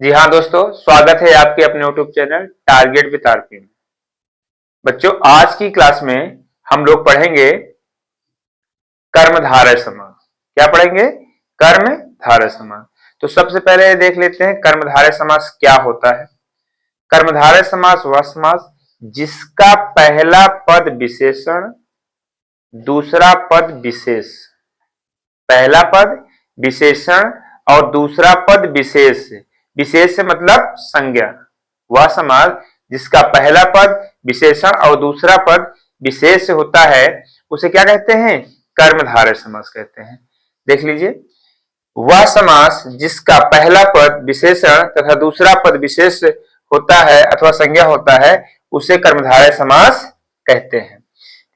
जी हाँ दोस्तों, स्वागत है आपके अपने YouTube channel target with RP में। बच्चों, आज की क्लास में हम लोग पढ़ेंगे कर्मधारय समास। क्या पढ़ेंगे? कर्मधारय समास। तो सबसे पहले देख लेते हैं कर्मधारय समास क्या होता है। कर्मधारय समास वह समास जिसका पहला पद विशेषण, दूसरा पद विशेष, पहला पद विशेषण और दूसरा पद विशेष। विशेष से मतलब संज्ञा। वह समास जिसका पहला पद विशेषण और दूसरा पद विशेष होता है उसे क्या कहते हैं? कर्मधारय समास कहते हैं। देख लीजिए, वह समास जिसका पहला पद विशेषण तथा दूसरा पद विशेष होता है अथवा संज्ञा होता है उसे कर्मधारय समास कहते हैं।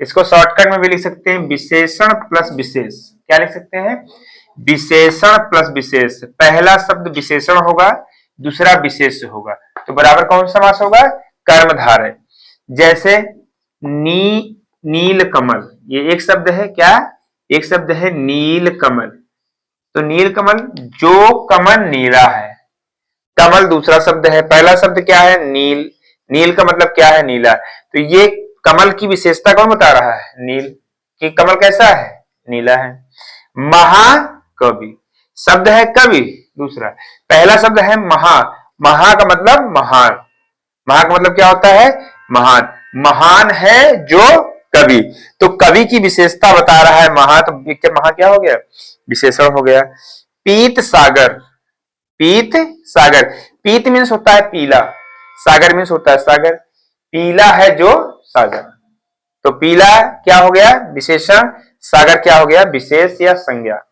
इसको शॉर्टकट में भी लिख सकते हैं, विशेषण प्लस विशेष। क्या लिख सकते हैं? विशेषण प्लस विशेष। पहला शब्द विशेषण होगा, दूसरा विशेष होगा, तो बराबर कौन सा समास होगा? कर्मधारय। जैसे नील कमल, ये एक शब्द है। क्या? एक शब्द है नील कमल। तो नील कमल, जो कमल नीला है। कमल दूसरा शब्द है, पहला शब्द क्या है? नील। नील का मतलब क्या है? नीला। तो ये कमल की विशेषता कौन बता रहा है? नील। कि कमल कैसा है? नीला है। महाकवि शब्द है कवि दूसरा, पहला शब्द है महा। महा का मतलब महान। महा का मतलब क्या होता है? महान। महान है जो कवि, तो कवि की विशेषता बता रहा है महा, तो महा क्या हो गया? विशेषण हो गया। पीत सागर, पीत सागर। पीत मीन्स होता है पीला, सागर मीन्स होता है सागर। पीला है जो सागर, तो पीला क्या हो गया? विशेषण। सागर क्या हो गया? विशेष या संज्ञा।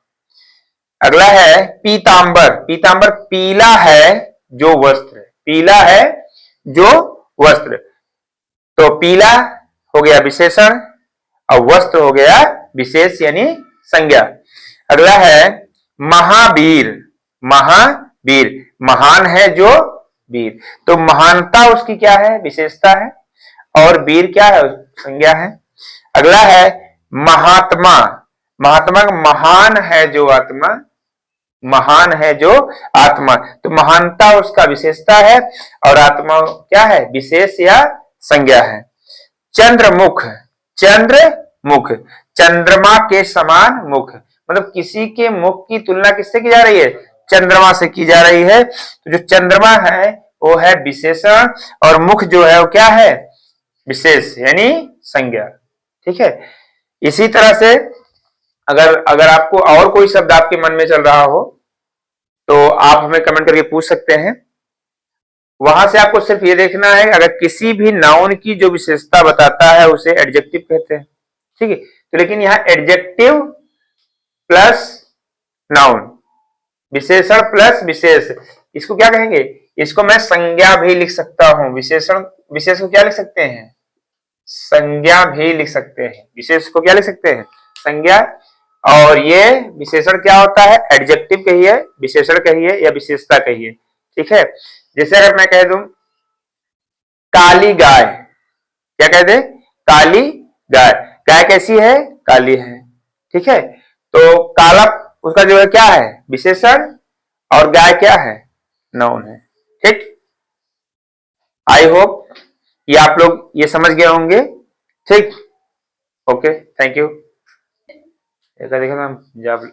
अगला है पीतांबर। पीतांबर पीला है जो वस्त्र, पीला है जो वस्त्र, तो पीला हो गया विशेषण और वस्त्र हो गया विशेष यानी संज्ञा। अगला है महावीर। महावीर महान है जो वीर, तो महानता उसकी क्या है? विशेषता है, और वीर क्या है? संज्ञा है। अगला है महात्मा। महात्मा महान है जो आत्मा, महान है जो आत्मा, तो महानता उसका विशेषता है और आत्मा क्या है? विशेष या संज्ञा है। चंद्रमुख। चंद्रमुख चंद्रमा के समान मुख, मतलब किसी के मुख की तुलना किससे की जा रही है? चंद्रमा से की जा रही है। तो जो चंद्रमा है वो है विशेषण और मुख जो है वो क्या है? विशेष यानी संज्ञा। ठीक है। इसी तरह से अगर अगर आपको और कोई शब्द आपके मन में चल रहा हो तो आप हमें कमेंट करके पूछ सकते हैं। वहां से आपको सिर्फ ये देखना है, अगर किसी भी नाउन की जो विशेषता बताता है उसे एडजेक्टिव कहते हैं। ठीक है। तो लेकिन यहाँ एडजेक्टिव प्लस नाउन, विशेषण प्लस विशेष, इसको क्या कहेंगे? इसको मैं संज्ञा भी लिख सकता हूं। विशेषण, विशेष को क्या लिख सकते हैं? संज्ञा भी लिख सकते हैं। विशेष को क्या लिख सकते हैं? संज्ञा। और ये विशेषण क्या होता है? एडजेक्टिव कहिए, विशेषण कहिए या विशेषता कहिए। ठीक है। जैसे अगर मैं कह दूं काली गाय, क्या कह दे? काली गाय। गाय कैसी है? काली है। ठीक है। तो काला उसका जो है क्या है? विशेषण, और गाय क्या है? नाउन है। ठीक। आई होप ये आप लोग ये समझ गए होंगे। ठीक। Okay, thank you. देखा देखा ना जब